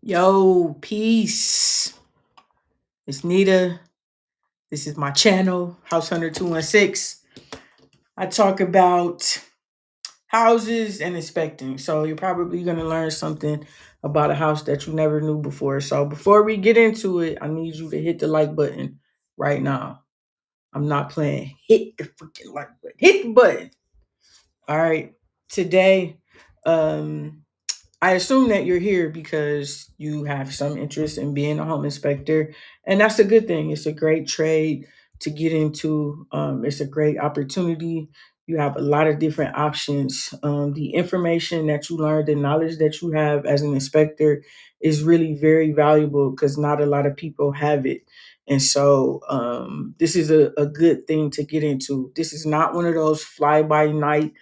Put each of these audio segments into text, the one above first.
Yo, peace. It's Nita. This is my channel, House Hunter 216. I talk about houses and inspecting. So you're probably going to learn something about a house that you never knew before. So before we get into it, I need you to hit the like button right now. I'm not playing. Hit the freaking like button. Hit the button. All right. Today, um, I assume that you're here because you have some interest in being a home inspector, and that's a good thing. It's a great trade to get into. It's a great opportunity. You have a lot of different options. The information that you learn, the knowledge that you have as an inspector is really very valuable because not a lot of people have it. And so this is a good thing to get into. This is not one of those fly by night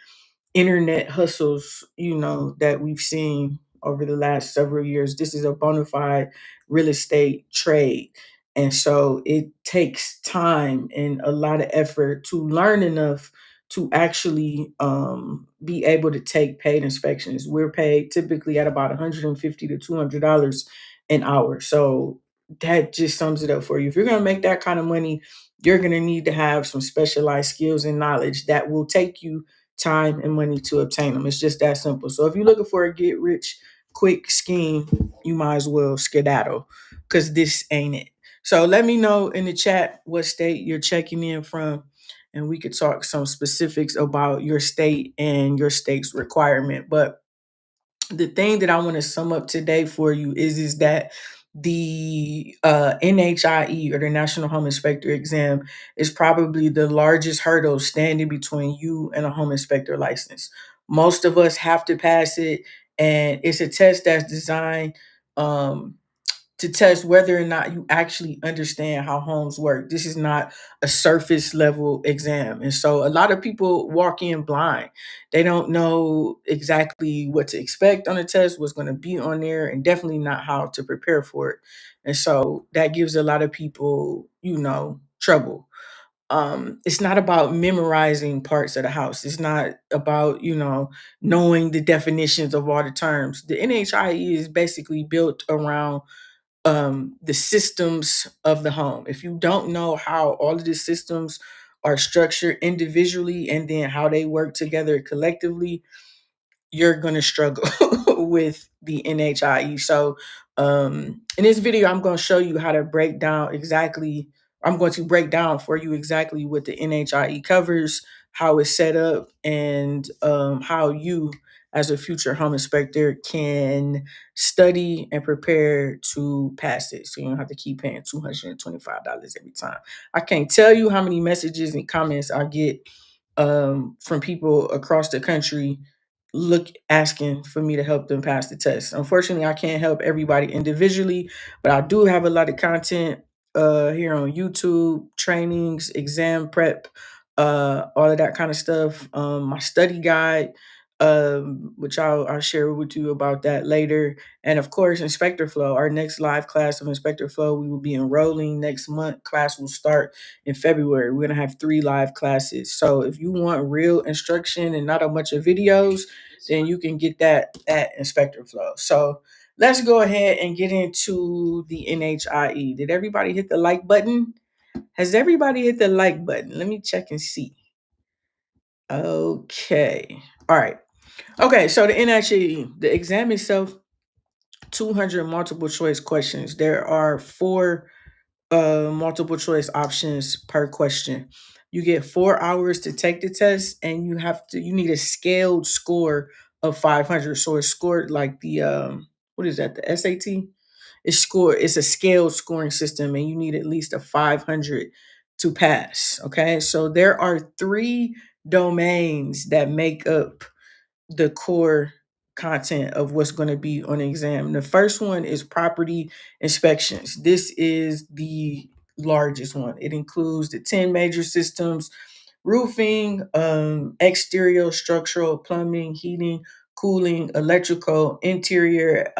internet hustles, that we've seen over the last several years. This is a bona fide real estate trade. And so it takes time and a lot of effort to learn enough to actually be able to take paid inspections. We're paid typically at about $150 to $200 an hour. So that just sums it up for you. If you're going to make that kind of money, you're going to need to have some specialized skills and knowledge that will take you time and money to obtain them. It's just that simple. So if you're looking for a get rich quick scheme, you might as well skedaddle because this ain't it. So let me know in the chat what state you're checking in from, and we could talk some specifics about your state and your state's requirement. But the thing that I want to sum up today for you is that the NHIE, or the National Home Inspector Exam, is probably the largest hurdle standing between you and a home inspector license. Most of us have to pass it, and it's a test that's designed um, to test whether or not you actually understand how homes work. This is not a surface level exam. And so a lot of people walk in blind. They don't know exactly what to expect on the test, what's going to be on there, and definitely not how to prepare for it. And so that gives a lot of people, trouble. It's not about memorizing parts of the house. It's not about, knowing the definitions of all the terms. The NHIE is basically built around the systems of the home. If you don't know how all of the systems are structured individually and then how they work together collectively, you're going to struggle with the NHIE. So, in this video, I'm going to show you how to break down exactly, I'm going to break down for you exactly what the NHIE covers, how it's set up, and how you, as a future home inspector, can study and prepare to pass it. So you don't have to keep paying $225 every time. I can't tell you how many messages and comments I get from people across the country asking for me to help them pass the test. Unfortunately, I can't help everybody individually, but I do have a lot of content here on YouTube, trainings, exam prep, all of that kind of stuff. My study guide, which I'll share with you about that later. And of course, Inspector Flow, our next live class of Inspector Flow, we will be enrolling next month. Class will start in February. We're gonna have 3 live classes. So if you want real instruction and not a bunch of videos, then you can get that at Inspector Flow. So let's go ahead and get into the NHIE. Did everybody hit the like button? Has everybody hit the like button? Let me check and see. Okay. All right. Okay, so the NHIE, the exam itself, 200 multiple choice questions. There are 4 multiple choice options per question. You get 4 hours to take the test, and you need a scaled score of 500. So it's scored like the what is that, the SAT? It's a scaled scoring system, and you need at least a 500 to pass. Okay, so there are 3 domains that make up the core content of what's going to be on the exam. The first one is property inspections. This is the largest one. It includes the 10 major systems: roofing, exterior structural, plumbing, heating, cooling, electrical, interior,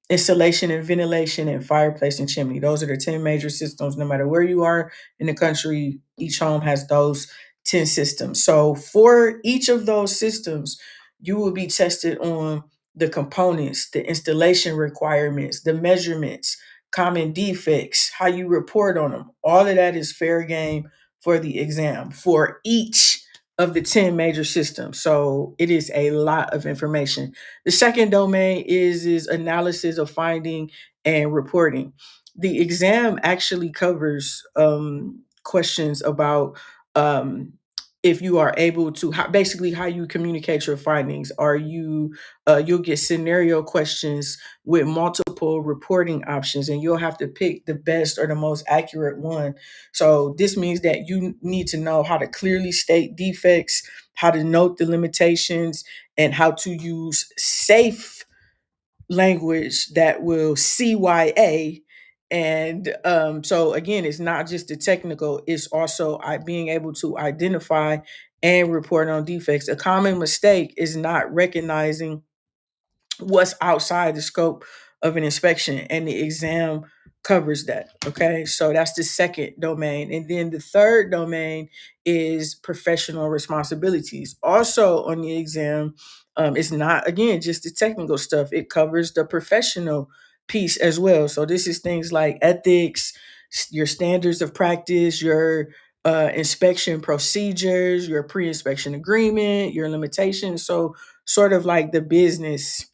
installation and ventilation, and fireplace and chimney. Those are the 10 major systems. No matter where you are in the country, each home has those 10 systems. So for each of those systems, you will be tested on the components, the installation requirements, the measurements, common defects, how you report on them. All of that is fair game for the exam for each of the 10 major systems. So it is a lot of information. The second domain is analysis of finding and reporting. The exam actually covers questions about if you are able to basically how you communicate your findings. Are you you'll get scenario questions with multiple reporting options, and you'll have to pick the best or the most accurate one. So this means that you need to know how to clearly state defects, how to note the limitations, and how to use safe language that will CYA. And so again, it's not just the technical, it's also being able to identify and report on defects. A common mistake is not recognizing what's outside the scope of an inspection, and the exam covers that. Okay, so that's the second domain. And then the third domain is professional responsibilities. Also on the exam, it's not, again, just the technical stuff, it covers the professional piece as well. So this is things like ethics, your standards of practice, your inspection procedures, your pre-inspection agreement, your limitations. So sort of like the business,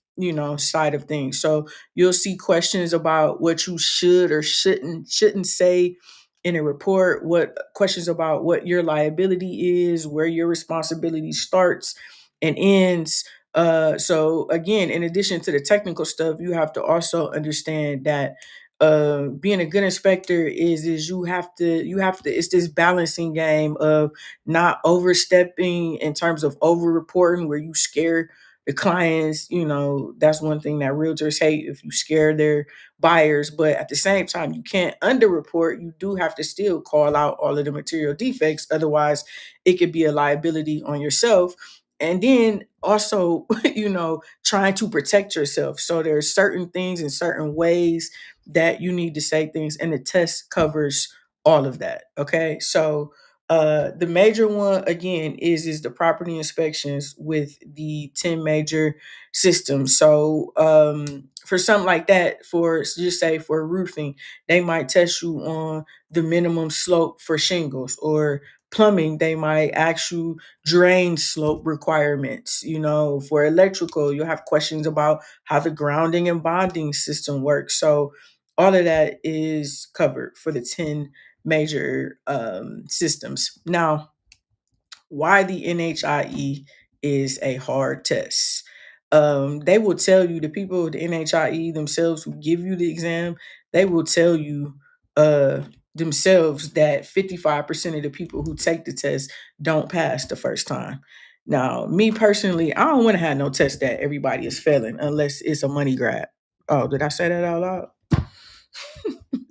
side of things. So you'll see questions about what you should or shouldn't say in a report, what questions about what your liability is, where your responsibility starts and ends. So again, in addition to the technical stuff, you have to also understand that being a good inspector is you have to it's this balancing game of not overstepping in terms of over reporting where you scare the clients. That's one thing that realtors hate, if you scare their buyers. But at the same time, you can't underreport. You do have to still call out all of the material defects. Otherwise, it could be a liability on yourself. And then also, trying to protect yourself. So there's certain things and certain ways that you need to say things, and the test covers all of that. Okay. So the major one again is the property inspections with the 10 major systems. So for something like that, for just say for roofing, they might test you on the minimum slope for shingles. Or plumbing, they might ask you drain slope requirements. For electrical, you'll have questions about how the grounding and bonding system works. So all of that is covered for the 10 major systems. Now, why the NHIE is a hard test. They will tell you, the people at the NHIE themselves who give you the exam, they will tell you themselves that 55% of the people who take the test don't pass the first time. Now, me personally, I don't want to have no test that everybody is failing unless it's a money grab. Oh, did I say that out loud?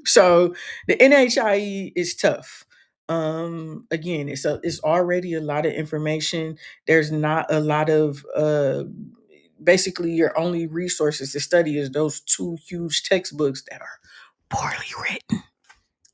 So the NHIE is tough. Again, it's already a lot of information. There's not a lot of basically your only resources to study is those two huge textbooks that are poorly written,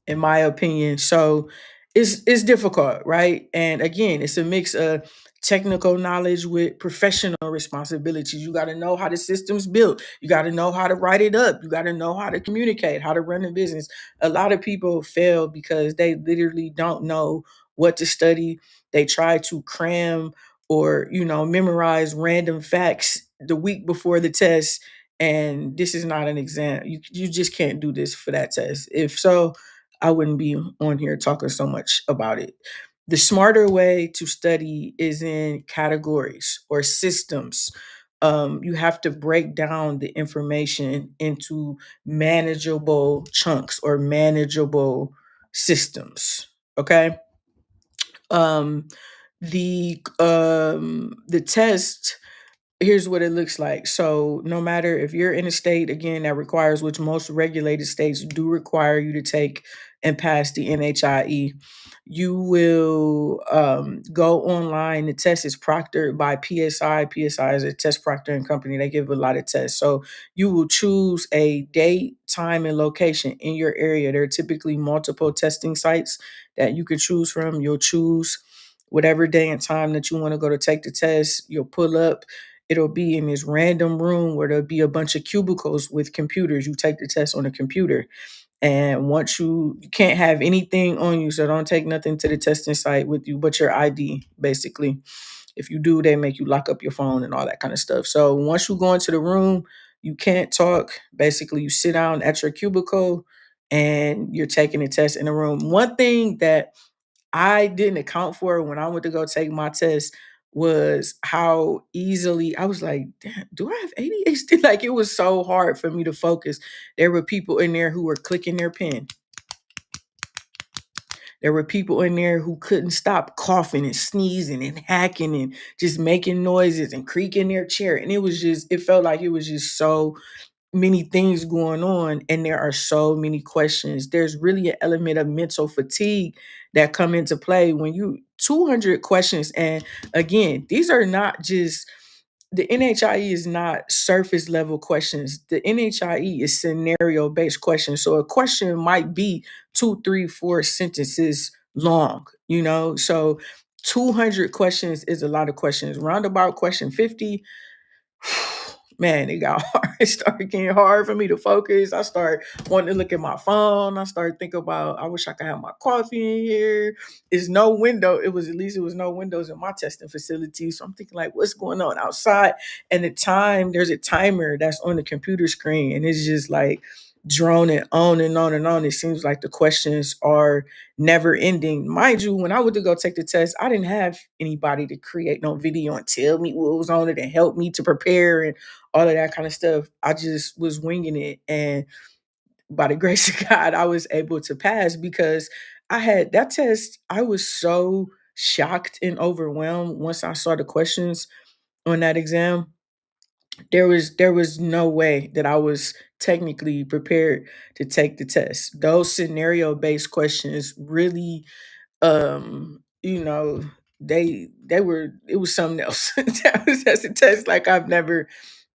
in my opinion. So it's difficult, right? And again, it's a mix of technical knowledge with professional responsibilities. You got to know how the system's built. You got to know how to write it up. You got to know how to communicate, how to run a business. A lot of people fail because they literally don't know what to study. They try to cram or, memorize random facts the week before the test. And this is not an exam. You just can't do this for that test. If so, I wouldn't be on here talking so much about it. The smarter way to study is in categories or systems. You have to break down the information into manageable chunks or manageable systems. Okay. Um, the test, here's what it looks like. So no matter if you're in a state, again, that requires, which most regulated states do require you to take and pass the NHIE, you will go online. The test is proctored by PSI. PSI is a test proctoring company. They give a lot of tests. So you will choose a date, time, and location in your area. There are typically multiple testing sites that you can choose from. You'll choose whatever day and time that you want to go to take the test. You'll pull up. it'll be in this random room where there'll be a bunch of cubicles with computers. You take the test on a computer. And once you can't have anything on you, so don't take nothing to the testing site with you but your ID, basically. If you do, they make you lock up your phone and all that kind of stuff. So once you go into the room, you can't talk. Basically, you sit down at your cubicle and you're taking a test in the room. One thing that I didn't account for when I went to go take my test was how easily I was like, "Damn, do I have ADHD?" Like it was so hard for me to focus. There were people in there who were clicking their pen. There were people in there who couldn't stop coughing and sneezing and hacking and just making noises and creaking their chair. And it felt like it was just so many things going on, and there are so many questions. There's really an element of mental fatigue that come into play when you 200 questions. And again, these are not just the NHIE is not surface level questions. The NHIE is scenario based questions. So a question might be two, three, four sentences long, So 200 questions is a lot of questions. Roundabout question 50, man, it got hard. It started getting hard for me to focus. I started wanting to look at my phone. I started thinking about, I wish I could have my coffee in here. There's no window. It was no windows in my testing facility. So I'm thinking like, what's going on outside? And there's a timer that's on the computer screen, and it's just like droning on and on and on. It seems like the questions are never ending. Mind you, when I went to go take the test, I didn't have anybody to create no video and tell me what was on it and help me to prepare and all of that kind of stuff. I just was winging it. And by the grace of God, I was able to pass because I had that test. I was so shocked and overwhelmed once I saw the questions on that exam. There was no way that I was technically prepared to take the test. Those scenario based questions really you know they were it was something else. That's a test like I've never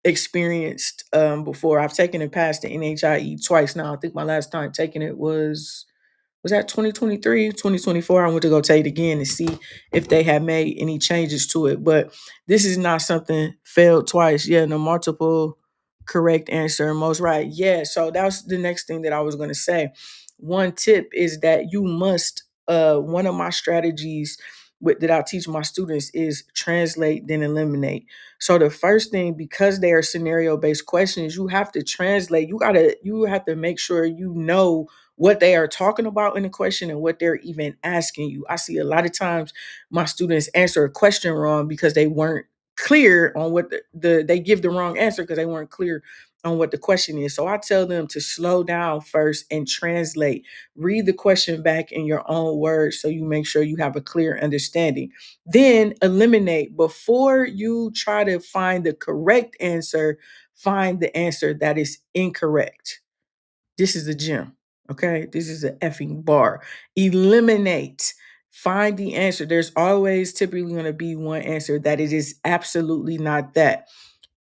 experienced before. I've taken and passed the NHIE twice now. I think my last time taking it was that 2023, 2024. I went to go take it again to see if they had made any changes to it. But this is not something failed twice. Yeah, no, multiple correct answer, most right. Yeah, so that's the next thing that I was going to say. One tip is that you must, one of my strategies that I teach my students is translate, then eliminate. So the first thing, because they are scenario based questions, you have to translate. You have to make sure you know what they are talking about in the question and what they're even asking you. I see a lot of times my students answer a question wrong because they weren't clear on what they give the wrong answer because they weren't clear on what the question is. So I tell them to slow down first and translate. Read the question back in your own words so you make sure you have a clear understanding. Then eliminate. Before you try to find the correct answer, find the answer that is incorrect. This is a gem. Okay. This is an effing bar. Eliminate. Find the answer. There's always typically going to be one answer that it is absolutely not that.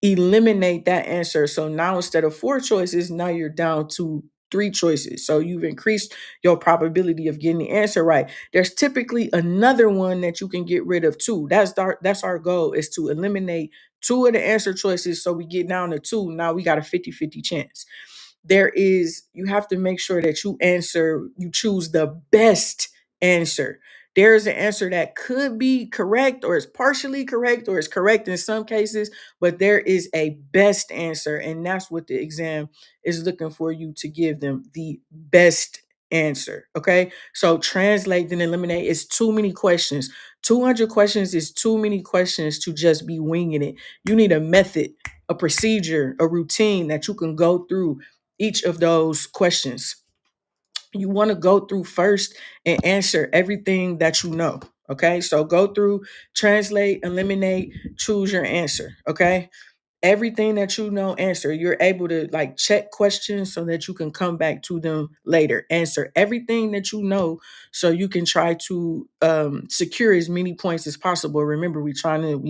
Eliminate that answer. So now instead of four choices, now you're down to three choices. So you've increased your probability of getting the answer right. There's typically another one that you can get rid of too. That's our goal, is to eliminate two of the answer choices. So we get down to two. Now we got a 50-50 chance. You have to make sure that you choose the best answer. There's an answer that could be correct or is partially correct or is correct in some cases, but there is a best answer. And that's what the exam is looking for you to give them, the best answer. Okay. So translate then eliminate is too many questions. 200 questions is too many questions to just be winging it. You need a method, a procedure, a routine that you can go through each of those questions. You want to go through first and answer everything that you know. Okay. So go through, translate, eliminate, choose your answer. Okay. Everything that you know, answer. You're able to like check questions so that you can come back to them later. Answer everything that you know so you can try to secure as many points as possible. Remember, we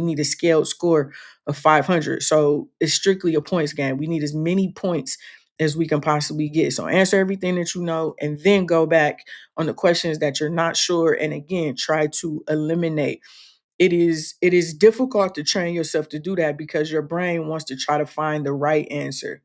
need a scaled score of 500. So it's strictly a points game. We need as many points as we can possibly get. So answer everything that you know and then go back on the questions that you're not sure. And again, try to eliminate. it is difficult to train yourself to do that because your brain wants to try to find the right answer.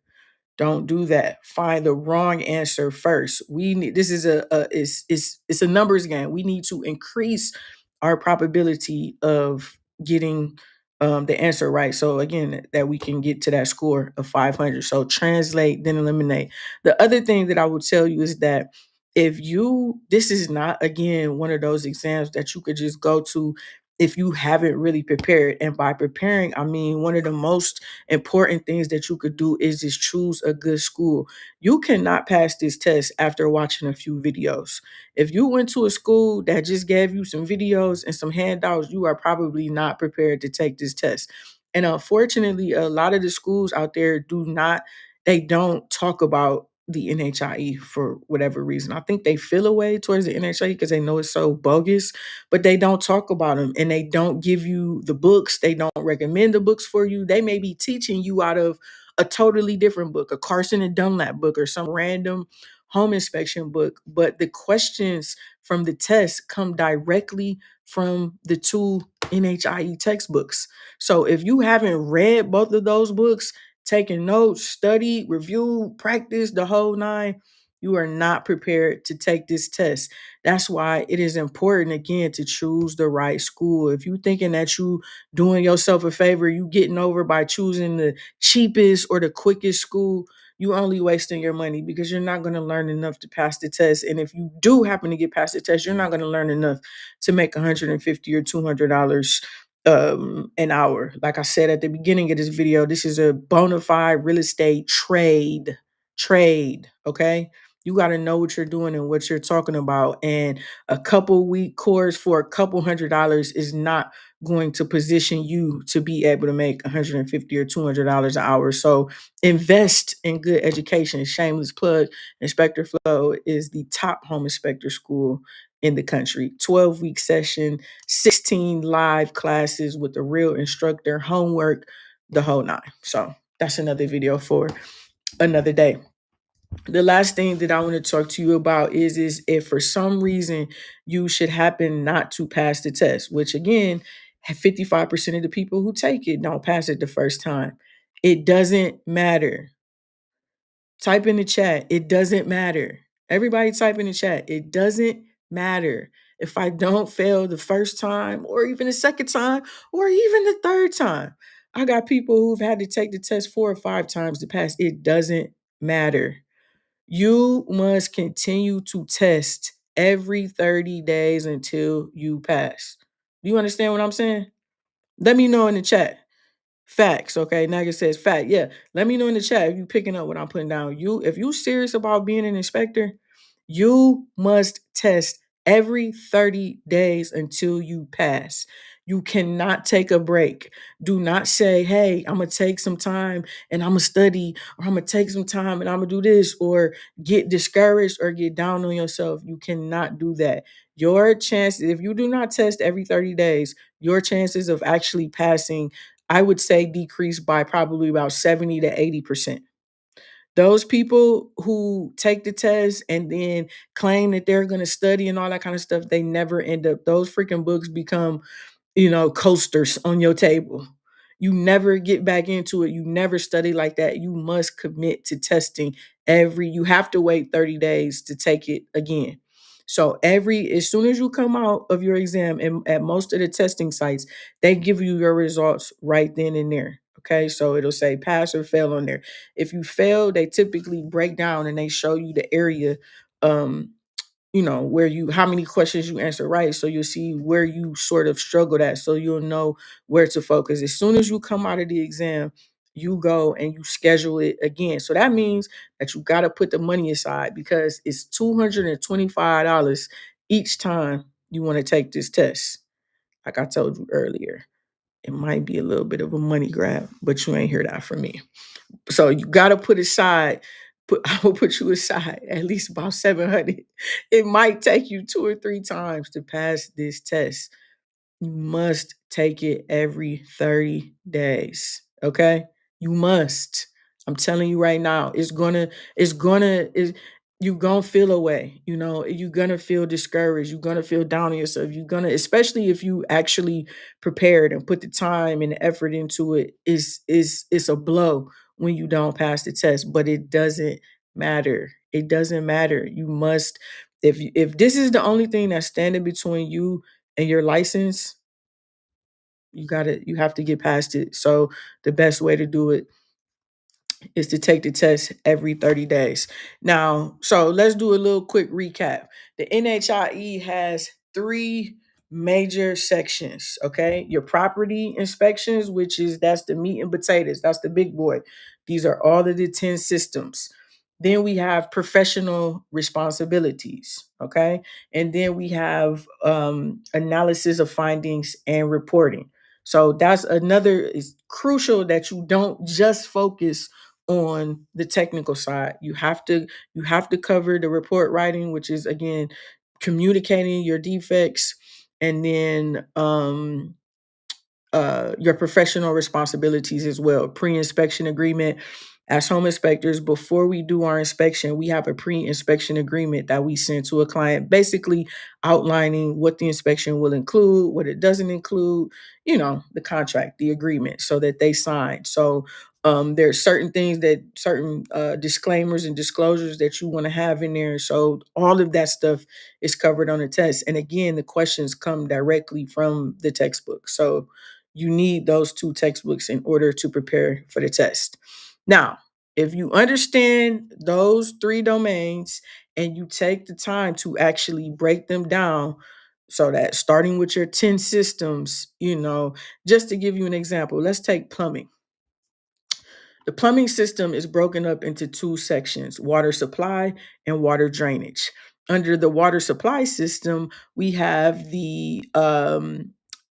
Don't do that. Find the wrong answer first. We need this is it's a numbers game. We need to increase our probability of getting the answer right. So again, that we can get to that score of 500. So translate, then eliminate. The other thing that I would tell you is that if you this is not again one of those exams that you could just go to if you haven't really prepared. And by preparing, I mean one of the most important things that you could do is just choose a good school. You cannot pass this test after watching a few videos. If you went to a school that just gave you some videos and some handouts, you are probably not prepared to take this test. And unfortunately, a lot of the schools out there they don't talk about the NHIE for whatever reason. I think they feel a way towards the NHIE because they know it's so bogus, but they don't talk about them and they don't give you the books. They don't recommend the books for you. They may be teaching you out of a totally different book, a Carson and Dunlap book or some random home inspection book, but the questions from the test come directly from the two NHIE textbooks. So if you haven't read both of those books, taken notes, studied, reviewed, practiced the whole nine, you are not prepared to take this test. That's why it is important again to choose the right school. If you thinking that you doing yourself a favor, you getting over by choosing the cheapest or the quickest school, you only wasting your money because you're not going to learn enough to pass the test. And if you do happen to get past the test, you're not going to learn enough to make $150 or $200 an hour. Like I said at the beginning of this video, this is a bona fide real estate trade. Okay, you got to know what you're doing and what you're talking about. And a couple week course for a couple $100 is not going to position you to be able to make $150 or $200 an hour. So invest in good education. Shameless plug. Inspector Flow is the top home inspector school in the country. 12-week session, 16 live classes with a real instructor, homework, the whole nine. So that's another video for another day. The last thing that I want to talk to you about is if for some reason you should happen not to pass the test, which again, 55% of the people who take it don't pass it the first time. It doesn't matter. Type in the chat. It doesn't matter. Everybody type in the chat. It doesn't matter. If I don't fail the first time or even the second time or even the third time. I got people who've had to take the test 4 or 5 times to pass. It doesn't matter. You must continue to test every 30 days until you pass. Do you understand what I'm saying? Let me know in the chat. Facts, okay? Nugget says fact. Yeah, let me know in the chat if you picking up what I'm putting down. If you serious about being an inspector, you must test every 30 days until you pass. You cannot take a break. Do not say, hey, I'm going to take some time and I'm going to study, or I'm going to take some time and I'm going to do this, or get discouraged or get down on yourself. You cannot do that. Your chances, if you do not test every 30 days, your chances of actually passing, I would say, decrease by probably about 70 to 80%. Those people who take the test and then claim that they're going to study and all that kind of stuff, they never end up. Those freaking books become, coasters on your table. You never get back into it. You never study like that. You must commit to testing you have to wait 30 days to take it again. So as soon as you come out of your exam, and at most of the testing sites, they give you your results right then and there. Okay. So it'll say pass or fail on there. If you fail, they typically break down and they show you the area, um, where how many questions you answer right. So you'll see where you sort of struggled at. So you'll know where to focus. As soon as you come out of the exam, you go and you schedule it again. So that means that you got to put the money aside because it's $225 each time you want to take this test. Like I told you earlier, it might be a little bit of a money grab, but you ain't hear that from me. So you gotta put aside. I will put you aside at least about 700. It might take you 2 or 3 times to pass this test. You must take it every 30 days. Okay, you must. I'm telling you right now. It's gonna. you gonna feel away. You're gonna feel discouraged. You're gonna feel down on yourself. You're gonna, especially if you actually prepared and put the time and the effort into it, is it's a blow when you don't pass the test. But it doesn't matter. It doesn't matter. You must, if this is the only thing that's standing between you and your license, you have to get past it. So the best way to do it is to take the test every 30 days. Now, so let's do a little quick recap. The NHIE has three major sections, okay? Your property inspections, which is that's the meat and potatoes, that's the big boy. These are all of the 10 systems. Then we have professional responsibilities, okay? And then we have analysis of findings and reporting. So that's another, is crucial that you don't just focus on the technical side. You have to cover the report writing, which is again communicating your defects, and then your professional responsibilities as well. Pre-inspection agreement. As home inspectors, before we do our inspection, we have a pre-inspection agreement that we send to a client, basically outlining what the inspection will include, what it doesn't include, the contract, the agreement, so that they sign. So there are certain things, that certain disclaimers and disclosures that you want to have in there. So all of that stuff is covered on the test. And again, the questions come directly from the textbook. So you need those two textbooks in order to prepare for the test. Now, if you understand those three domains and you take the time to actually break them down, so that starting with your 10 systems, just to give you an example, let's take plumbing. The plumbing system is broken up into two sections: water supply and water drainage. Under the water supply system, we have the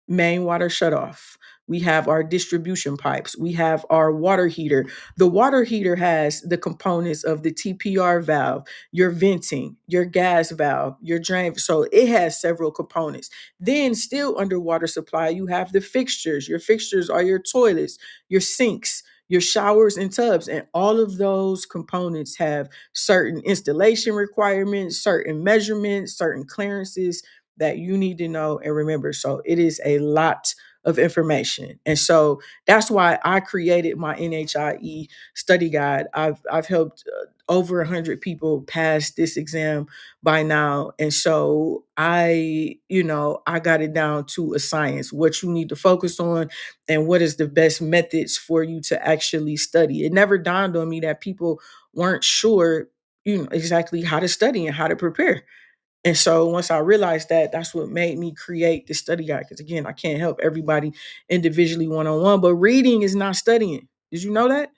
main water shutoff. We have our distribution pipes. We have our water heater. The water heater has the components of the TPR valve, your venting, your gas valve, your drain. So it has several components. Then, still under water supply, you have the fixtures. Your fixtures are your toilets, your sinks, your showers and tubs. And all of those components have certain installation requirements, certain measurements, certain clearances that you need to know and remember. So it is a lot of information. And so that's why I created my NHIE study guide. I've helped over 100 people pass this exam by now. And so I got it down to a science, what you need to focus on and what is the best methods for you to actually study. It never dawned on me that people weren't sure, exactly how to study and how to prepare. And so once I realized that, that's what made me create the study guide. Because again, I can't help everybody individually one on one, but reading is not studying. Did you know that?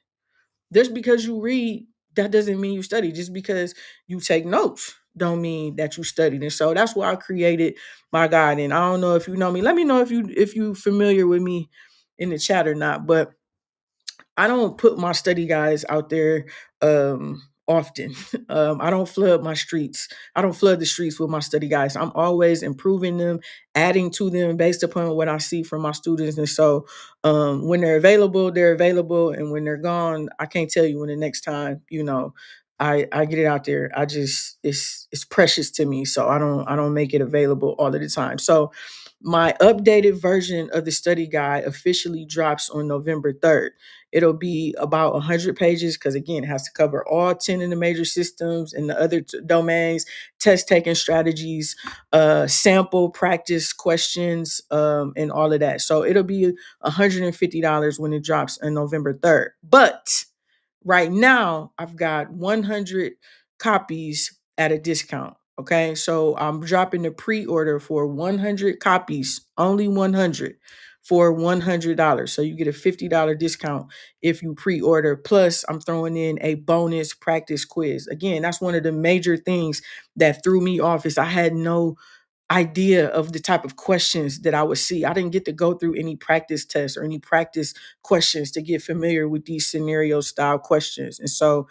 Just because you read, that doesn't mean you study. Just because you take notes, don't mean that you studied. And so that's why I created my guide. And I don't know if you know me. Let me know if you familiar with me in the chat or not. But I don't put my study guides out there often. I don't flood my streets. I don't flood the streets with my study guides. I'm always improving them, adding to them based upon what I see from my students. And so when they're available, they're available. And when they're gone, I can't tell you when the next time, I get it out there. I just it's precious to me. So I don't make it available all of the time. So my updated version of the study guide officially drops on November 3rd. It'll be about 100 pages because, again, it has to cover all 10 of the major systems and the other domains, test taking strategies, sample practice questions, and all of that. So it'll be $150 when it drops on November 3rd. But right now, I've got 100 copies at a discount. Okay, so I'm dropping the pre-order for 100 copies, only 100 for $100. So you get a $50 discount if you pre-order. Plus, I'm throwing in a bonus practice quiz. Again, that's one of the major things that threw me off is I had no idea of the type of questions that I would see. I didn't get to go through any practice tests or any practice questions to get familiar with these scenario style questions. And so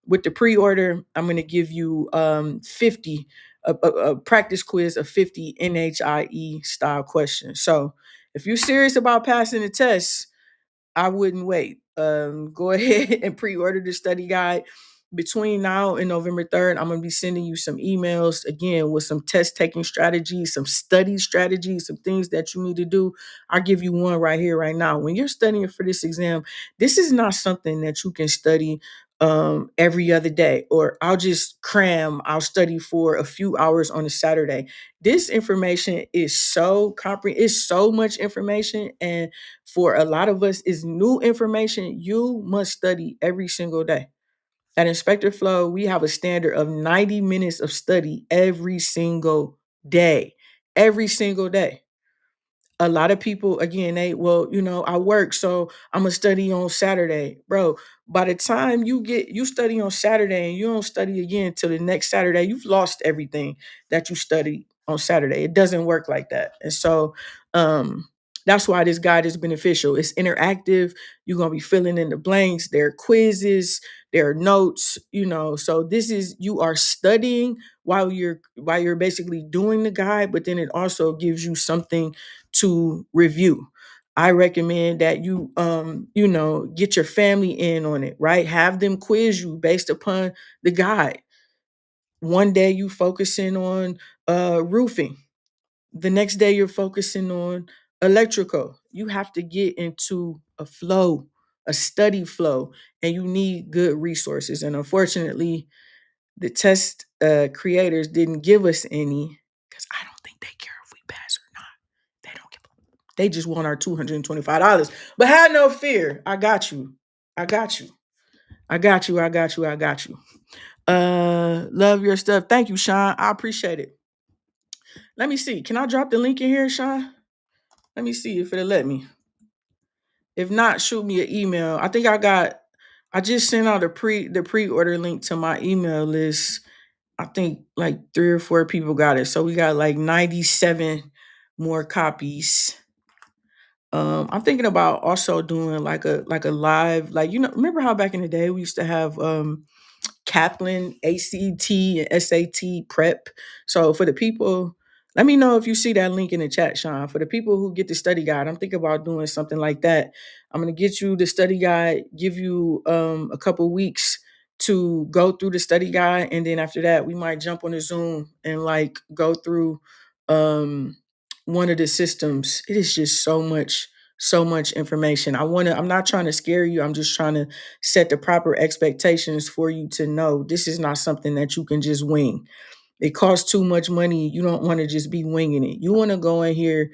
with the pre-order, I'm going to give you 50 a practice quiz of 50 NHIE style questions. So if you're serious about passing the test, I wouldn't wait. Go ahead and pre-order the study guide. between now and November 3rd, I'm going to be sending you some emails again with some test taking strategies, some study strategies, some things that you need to do. I'll give you one right here, right now. When you're studying for this exam, this is not something that you can study every other day, or I'll study for a few hours on a Saturday. This information is it's so much information. And for a lot of us, is new information. You must study every single day. At Inspector Flow, we have a standard of 90 minutes of study every single day. Every single day. A lot of people, again, I work, so I'm gonna study on Saturday. Bro, by the time you study on Saturday and you don't study again till the next Saturday, you've lost everything that you studied on Saturday. It doesn't work like that. And so that's why this guide is beneficial. It's interactive. You're gonna be filling in the blanks. There are quizzes, there are notes, so you are studying while you're basically doing the guide, but then it also gives you something to review. I recommend that get your family in on it, right? Have them quiz you based upon the guide. One day you focusing on roofing. The next day you're focusing on electrical. You have to get into a flow, a study flow, and you need good resources. And unfortunately, the test creators didn't give us any, because I don't think they care if we pass or not. They don't give a, they just want our $225. But have no fear. I got you. I got you. I got you. I got you. I got you. Love your stuff. Thank you, Sean. I appreciate it. Let me see. Can I drop the link in here, Sean? Let me see if it'll let me. If not, shoot me an email. I just sent out the pre-order link to my email list. I think like 3 or 4 people got it. So we got like 97 more copies. I'm thinking about also doing like a live, remember how back in the day we used to have Kaplan, ACT, and SAT prep. So for the people, let me know if you see that link in the chat, Sean. For the people who get the study guide, I'm thinking about doing something like that. I'm gonna get you the study guide, give you a couple weeks to go through the study guide, and then after that, we might jump on a Zoom and like go through um one of the systems. It is just so much information. I'm not trying to scare you. I'm just trying to set the proper expectations for you to know this is not something that you can just wing. It costs too much money. You don't want to just be winging it. You want to go in here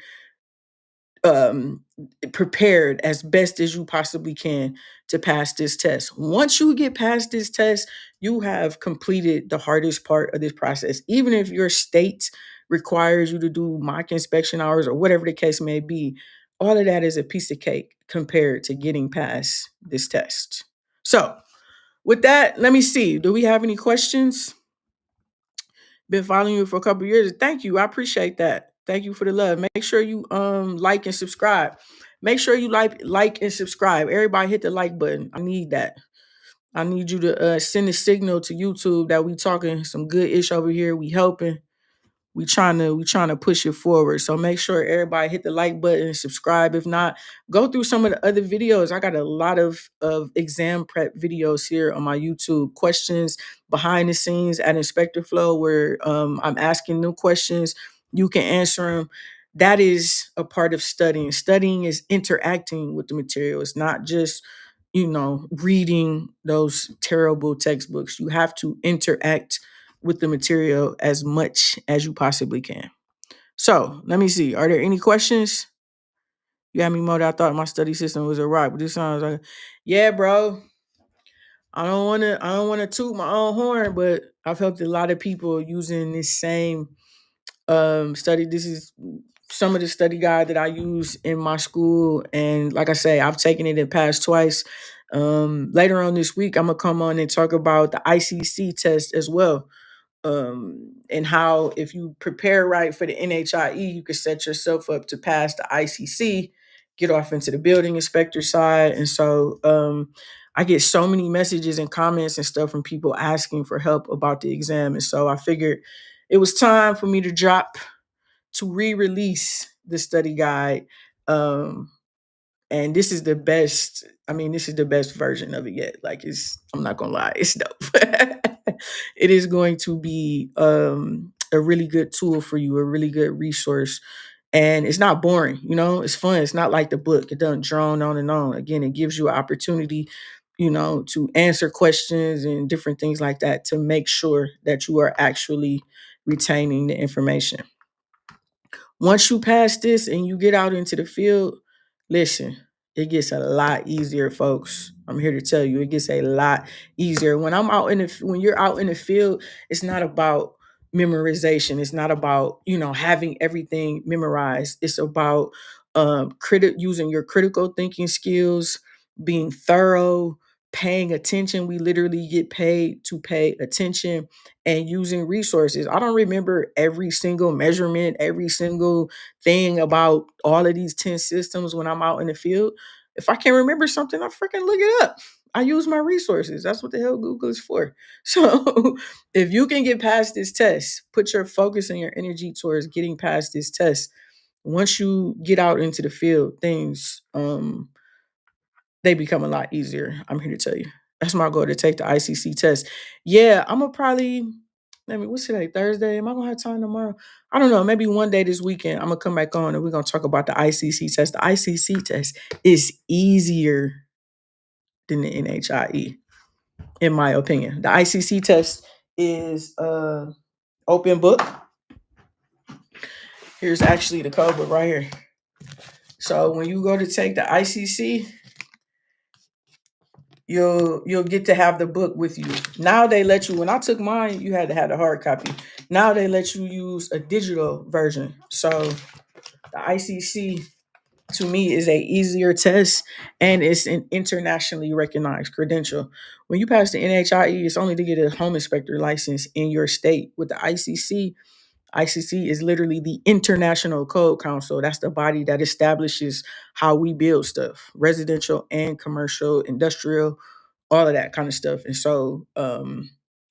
um, prepared as best as you possibly can to pass this test. Once you get past this test, you have completed the hardest part of this process. Even if your state requires you to do mock inspection hours or whatever the case may be, all of that is a piece of cake compared to getting past this test. So, with that, let me see. Do we have any questions? Been following you for a couple years. Thank you. I appreciate that. Thank you for the love. Make sure you like and subscribe. Make sure you like and subscribe. Everybody hit the like button. I need that. I need you to send a signal to YouTube that we talking some good ish over here. We helping. We trying to push it forward. So make sure everybody hit the like button and subscribe. If not, go through some of the other videos. I got a lot of exam prep videos here on my YouTube. Questions behind the scenes at Inspector Flow, where I'm asking them questions. You can answer them. That is a part of studying. Studying is interacting with the material. It's not just reading those terrible textbooks. You have to interact with the material as much as you possibly can. So let me see. Are there any questions? You had me mode. I thought my study system was a rock, but this sounds like, yeah, bro. I don't wanna toot my own horn, but I've helped a lot of people using this same study. This is some of the study guide that I use in my school. And like I say, I've taken it and passed twice. Later on this week, I'm gonna come on and talk about the ICC test as well. And how if you prepare right for the NHIE, you can set yourself up to pass the ICC, get off into the building inspector side. And so I get so many messages and comments and stuff from people asking for help about the exam. And so I figured it was time for me to re-release the study guide. Um, And this is the best. I mean, this is the best version of it yet. Like, it's, I'm not gonna lie, it's dope. It is going to be a really good tool for you, a really good resource. And it's not boring, it's fun. It's not like the book. It doesn't drone on and on. Again, it gives you an opportunity, to answer questions and different things like that to make sure that you are actually retaining the information. Once you pass this and you get out into the field, listen, it gets a lot easier, folks. I'm here to tell you, it gets a lot easier. When you're out in the field, it's not about memorization. It's not about, having everything memorized. It's about using your critical thinking skills, being thorough, paying attention. We literally get paid to pay attention, and using resources. I don't remember every single measurement, every single thing about all of these 10 systems when I'm out in the field. If I can't remember something, I freaking look it up. I use my resources. That's what the hell Google is for. So if you can get past this test, put your focus and your energy towards getting past this test. Once you get out into the field, things they become a lot easier. I'm here to tell you. That's my goal, to take the ICC test. Yeah, I'm gonna probably, what's today? Thursday? Am I gonna have time tomorrow? I don't know. Maybe one day this weekend, I'm gonna come back on and we're gonna talk about the ICC test. The ICC test is easier than the NHIE, in my opinion. The ICC test is open book. Here's actually the code book right here. So when you go to take the ICC, you'll get to have the book with you. Now they let you, when I took mine, you had to have the hard copy. Now they let you use a digital version. So the ICC, to me, is a easier test, and it's an internationally recognized credential. When you pass the NHIE, it's only to get a home inspector license in your state. With the ICC is literally the International Code Council. That's the body that establishes how we build stuff, residential and commercial, industrial, all of that kind of stuff. And so,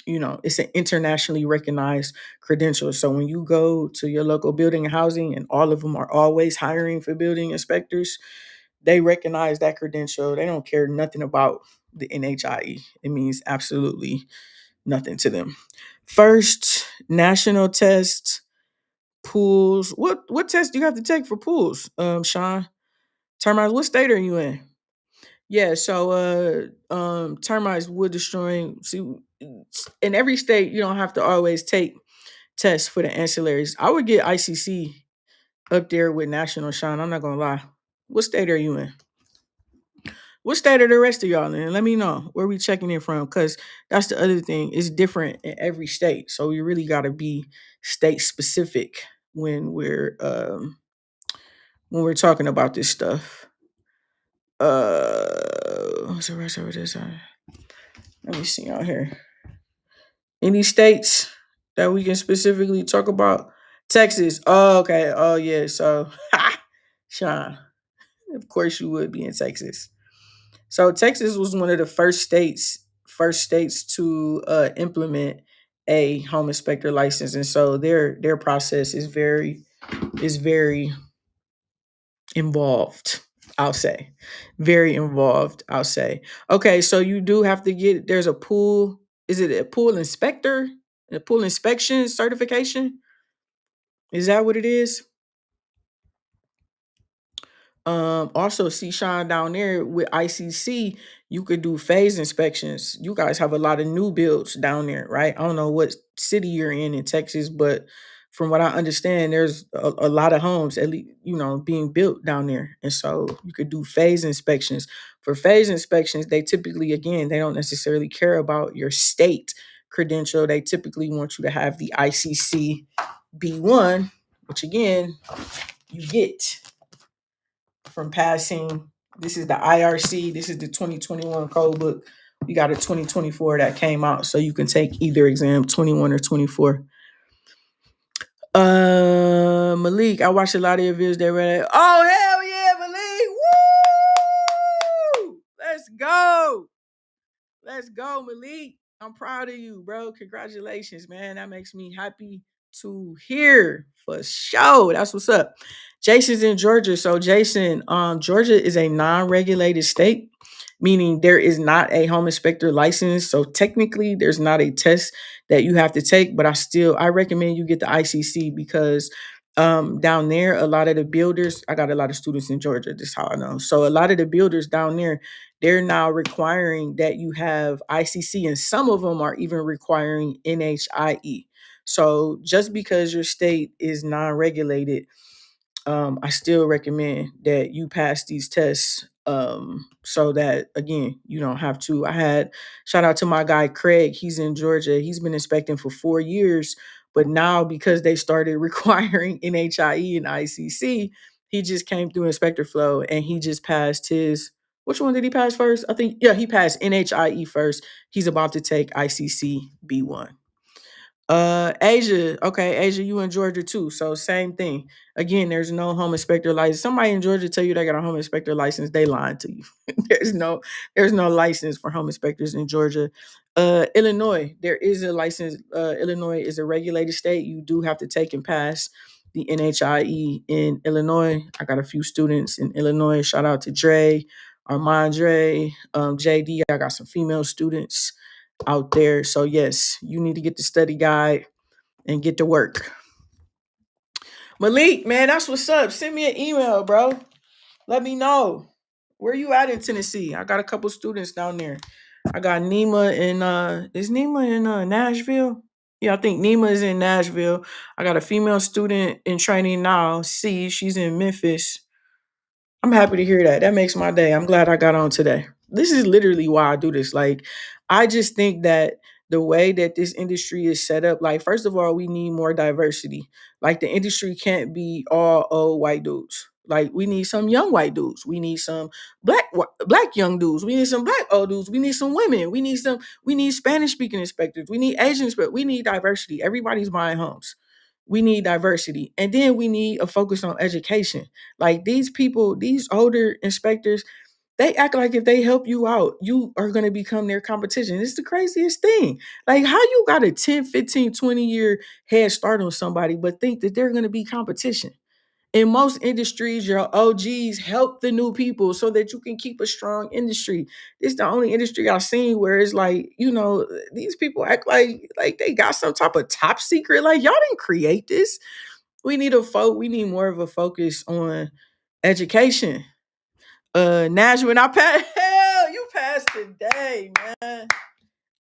it's an internationally recognized credential. So when you go to your local building and housing, and all of them are always hiring for building inspectors, they recognize that credential. They don't care nothing about the NHIE. It means absolutely nothing to them. First, national test, pools. What test do you have to take for pools, Sean? Termites, what state are you in? Yeah, so termites, wood destroying. See, in every state, you don't have to always take tests for the ancillaries. I would get ICC up there with national, Sean. I'm not gonna lie. What state are you in? What state are the rest of y'all in? Let me know where we checking in from, because that's the other thing. It's different in every state, so you really got to be state specific when we're talking about this stuff. What's the rest of this? Let me see out here. Any states that we can specifically talk about? Texas. Oh, okay. Oh, yeah. So, Sean, of course you would be in Texas. So Texas was one of the first states to implement a home inspector license, and so their process is very involved. I'll say, very involved. I'll say. Okay, so you do have to get. There's a pool. Is it a pool inspector? A pool inspection certification? Is that what it is? Also, see Sean down there with ICC, you could do phase inspections. You guys have a lot of new builds down there, right? I don't know what city you're in Texas, but from what I understand, there's a lot of homes, at least, being built down there. And so you could do phase inspections. For phase inspections, they typically, again, they don't necessarily care about your state credential. They typically want you to have the ICC B1, which again, you get from passing. This is the IRC. This is the 2021 code book. We got a 2024 that came out, so you can take either exam, 21 or 24. Malik, I watched a lot of your videos. They were like, oh hell yeah, Malik! Woo! Let's go! Let's go, Malik. I'm proud of you, bro. Congratulations, man. That makes me happy to hear for sure. That's what's up. Jason's in Georgia. So Jason, Georgia is a non-regulated state, meaning there is not a home inspector license. So technically there's not a test that you have to take, but I recommend you get the ICC because down there a lot of the builders, I got a lot of students in Georgia, this is how I know. So a lot of the builders down there, they're now requiring that you have ICC, and some of them are even requiring NHIE. So just because your state is non-regulated, I still recommend that you pass these tests, so that again you don't have to. I had shout out to my guy Craig. He's in Georgia. He's been inspecting for 4 years, but now because they started requiring NHIE and ICC, he just came through inspector flow and he just passed his. Which one did he pass first? I think yeah, he passed NHIE first. He's about to take ICC B1. Asia. Okay, Asia, you in Georgia too. So same thing. Again, there's no home inspector license. Somebody in Georgia tell you they got a home inspector license, they lying to you. there's no there's no license for home inspectors in Georgia. Illinois, there is a license. Illinois is a regulated state. You do have to take and pass the NHIE in Illinois. I got a few students in Illinois. Shout out to Dre, Armand Dre, JD. I got some female students out there. So yes, you need to get the study guide and get to work. Malik, man, that's what's up. Send me an email, bro. Let me know. Where you at in Tennessee? I got a couple students down there. I got Nima in is Nima in Nashville? Yeah, I think Nima is in Nashville. I got a female student in training now. C, she's in Memphis. I'm happy to hear that. That makes my day. I'm glad I got on today. This is literally why I do this. Like, I just think that the way that this industry is set up, like, first of all, we need more diversity. Like, the industry can't be all old white dudes. Like, we need some young white dudes. We need some black young dudes. We need some black old dudes. We need some women. We need Spanish speaking inspectors. We need Asians, but we need diversity. Everybody's buying homes. We need diversity. And then we need a focus on education. Like these people, these older inspectors, they act like if they help you out, you are going to become their competition. It's the craziest thing. Like how you got a 10, 15, 20-year head start on somebody, but think that they're going to be competition. In most industries, your OGs help the new people so that you can keep a strong industry. It's the only industry I've seen where it's like, these people act like they got some type of top secret. Like y'all didn't create this. We need more of a focus on education. Nashville, I passed. Hell, you passed today, man.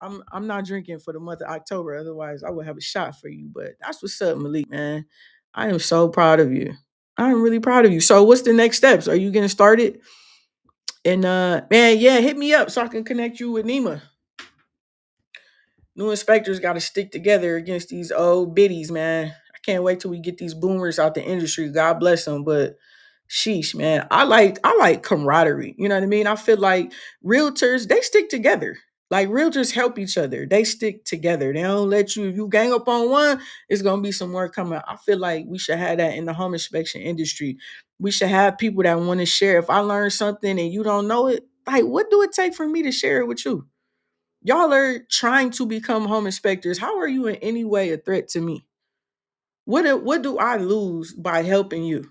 I'm not drinking for the month of October, otherwise I would have a shot for you. But that's what's up, Malik, man. I am so proud of you. I'm really proud of you. So what's the next steps? Are you getting started? And man, yeah, hit me up so I can connect you with Nima. New inspectors got to stick together against these old biddies, man. I can't wait till we get these boomers out the industry. God bless them, but sheesh, man. I like camaraderie. You know what I mean? I feel like realtors, they stick together. Like realtors help each other. They stick together. They don't let you, if you gang up on one, it's gonna be some more coming. I feel like we should have that in the home inspection industry. We should have people that want to share. If I learn something and you don't know it, like what do it take for me to share it with you? Y'all are trying to become home inspectors. How are you in any way a threat to me? What do I lose by helping you?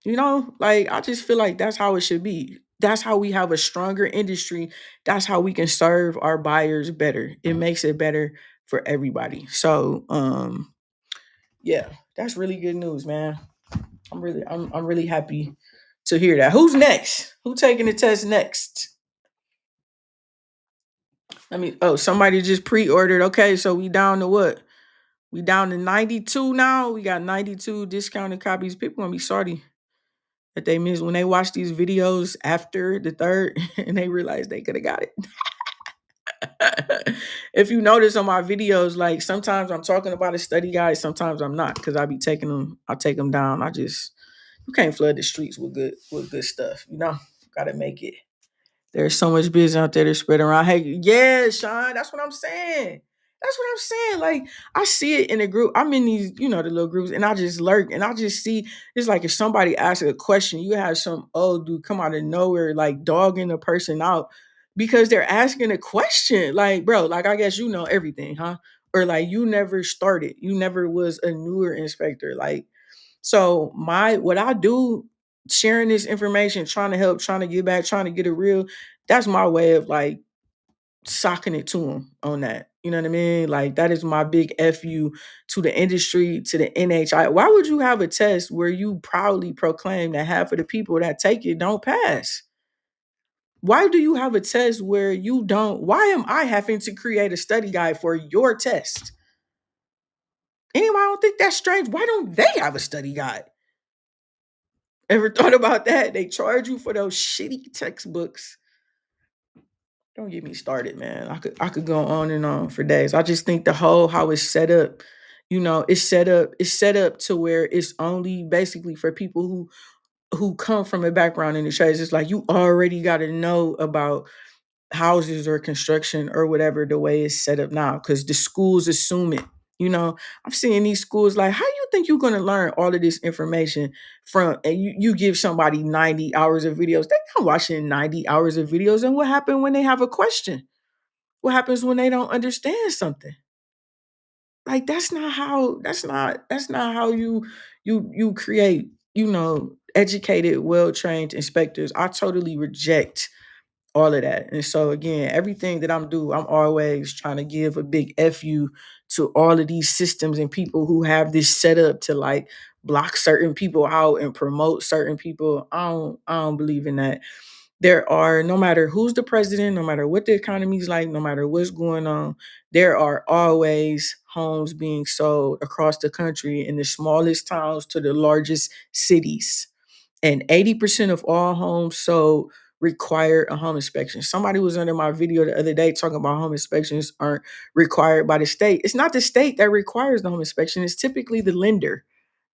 Like I just feel like that's how it should be. That's how we have a stronger industry. That's how we can serve our buyers better. It makes it better for everybody. So, yeah, that's really good news, man. I'm really happy to hear that. Who's next? Who taking the test next? Somebody just pre-ordered. Okay, so we down to what? We down to 92 now. We got 92 discounted copies. People gonna be sorry that they missed when they watch these videos after the third and they realize they could have got it. If you notice on my videos, like sometimes I'm talking about a study guide, sometimes I'm not because I be taking them. I take them down. You can't flood the streets with good stuff. Gotta make it. There's so much business out there that's spread around. Hey, yeah, Sean, that's what I'm saying. That's what I'm saying. Like, I see it in a group. I'm in these, the little groups, and I just lurk and I just see it's like if somebody asks a question, you have some old dude come out of nowhere, like dogging a person out because they're asking a question. Like, bro, like I guess you know everything, huh? or like you never started. You never was a newer inspector. Like, so what I do, sharing this information, trying to help, trying to get back, trying to get it real, that's my way of like socking it to them on that. You know what I mean? Like that is my big FU to the industry, to the NHI. Why would you have a test where you proudly proclaim that half of the people that take it don't pass? Why do you have a test where you don't? Why am I having to create a study guide for your test? Anyway, I don't think that's strange. Why don't they have a study guide? Ever thought about that? They charge you for those shitty textbooks. Don't get me started, man. I could go on and on for days. I just think the whole how it's set up, it's set up to where it's only basically for people who come from a background in the trades. It's like you already got to know about houses or construction or whatever the way it's set up now because the schools assume it. I'm seeing these schools like, how you think you're going to learn all of this information from, and you give somebody 90 hours of videos. They're not watching 90 hours of videos. And what happened when they have a question? What happens when they don't understand something? Like that's not how you create, educated, well-trained inspectors. I totally reject all of that. And so again, everything that I'm always trying to give a big FU to all of these systems and people who have this set up to like block certain people out and promote certain people. I don't believe in that. There are, no matter who's the president, no matter what the economy's like, no matter what's going on, there are always homes being sold across the country in the smallest towns to the largest cities. And 80% of all homes sold require a home inspection. Somebody was under my video the other day talking about home inspections aren't required by the state. It's not the state that requires the home inspection. It's typically the lender.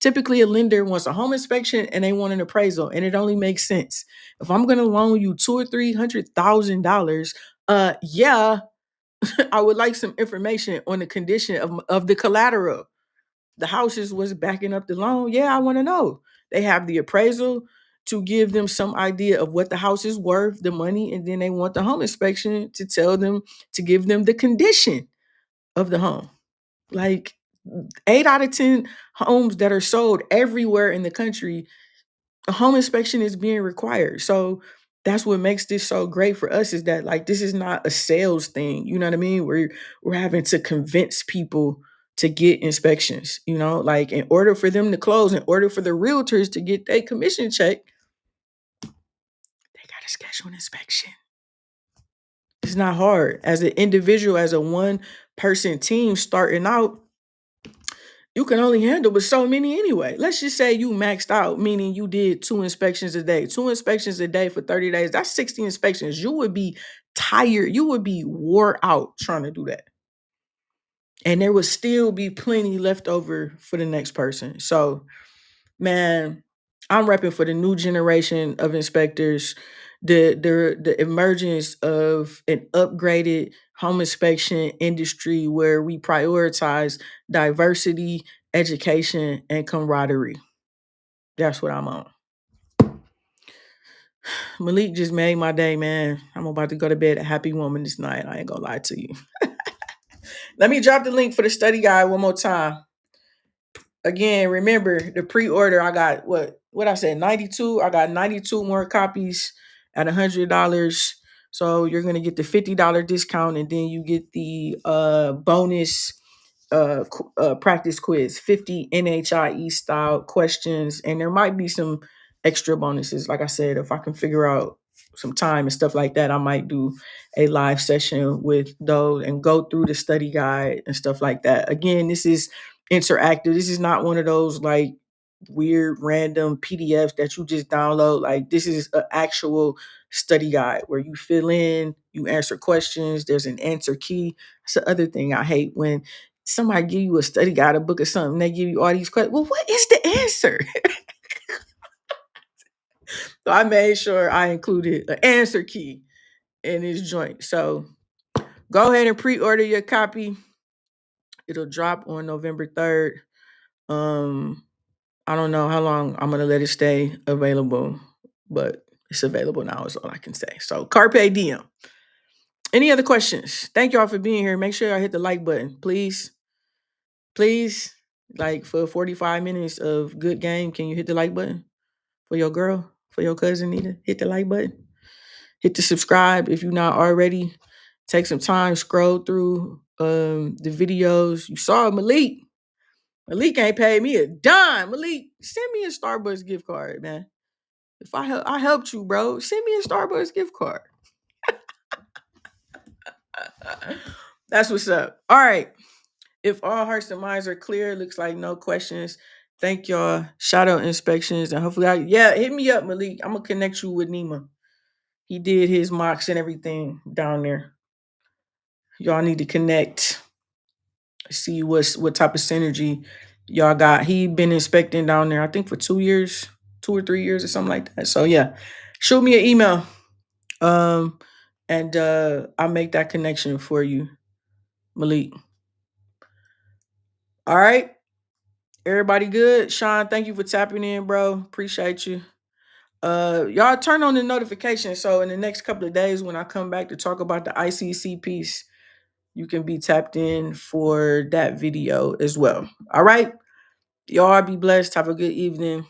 Typically, a lender wants a home inspection and they want an appraisal, and it only makes sense. If I'm going to loan you $200,000 or $300,000, yeah, I would like some information on the condition of the collateral. The houses was backing up the loan. Yeah, I want to know. They have the appraisal to give them some idea of what the house is worth, the money, and then they want the home inspection to tell them, to give them the condition of the home. Like 8 out of 10 homes that are sold everywhere in the country, a home inspection is being required. So that's what makes this so great for us, is that like this is not a sales thing. You know what I mean? We're having to convince people to get inspections, like in order for them to close, in order for the realtors to get their commission check, they gotta schedule an inspection. It's not hard. As an individual, as a one person team starting out, you can only handle but so many anyway. Let's just say you maxed out, meaning you did 2 inspections a day. 2 inspections a day for 30 days. That's 60 inspections. You would be tired. You would be wore out trying to do that. And there would still be plenty left over for the next person. So, man, I'm repping for the new generation of inspectors, the emergence of an upgraded home inspection industry where we prioritize diversity, education, and camaraderie. That's what I'm on. Malik just made my day, man. I'm about to go to bed a happy woman this night. I ain't gonna lie to you. Let me drop the link for the study guide one more time. Again, remember the pre-order. I got what I said, 92. I got 92 more copies at $100. So you're gonna get the $50 discount, and then you get the bonus practice quiz, 50 NHIE style questions, and there might be some extra bonuses. Like I said, if I can figure out some time and stuff like that, I might do a live session with those and go through the study guide and stuff like that. Again, this is interactive. This is not one of those like weird random PDFs that you just download. Like this is an actual study guide where you fill in, you answer questions, there's an answer key. That's the other thing I hate, when somebody give you a study guide, a book or something, they give you all these questions. Well, what is the answer? So I made sure I included an answer key in this joint. So go ahead and pre-order your copy. It'll drop on November 3rd. Um, I don't know how long I'm gonna let it stay available, but it's available now is all I can say. So carpe diem. Any other questions? Thank y'all for being here. Make sure y'all hit the like button, please. Please, like for 45 minutes of good game, can you hit the like button for your girl, for your cousin Nita? Hit the like button. Hit the subscribe if you're not already. Take some time, scroll through the videos. You saw Malik. Malik ain't paid me a dime. Malik, send me a Starbucks gift card, man. If I helped you, bro, send me a Starbucks gift card. That's what's up. All right. If all hearts and minds are clear, looks like no questions. Thank y'all. Shout out inspections. And hopefully, hit me up, Malik. I'm going to connect you with Nima. He did his mocks and everything down there. Y'all need to connect. See what type of synergy y'all got. He been inspecting down there, I think for 2 years, 2 or 3 years or something like that. So yeah, shoot me an email. And I'll make that connection for you, Malik. All right. Everybody good? Sean, thank you for tapping in, bro. Appreciate you. Y'all turn on the notification so in the next couple of days when I come back to talk about the ICC piece, you can be tapped in for that video as well. All right. Y'all be blessed. Have a good evening.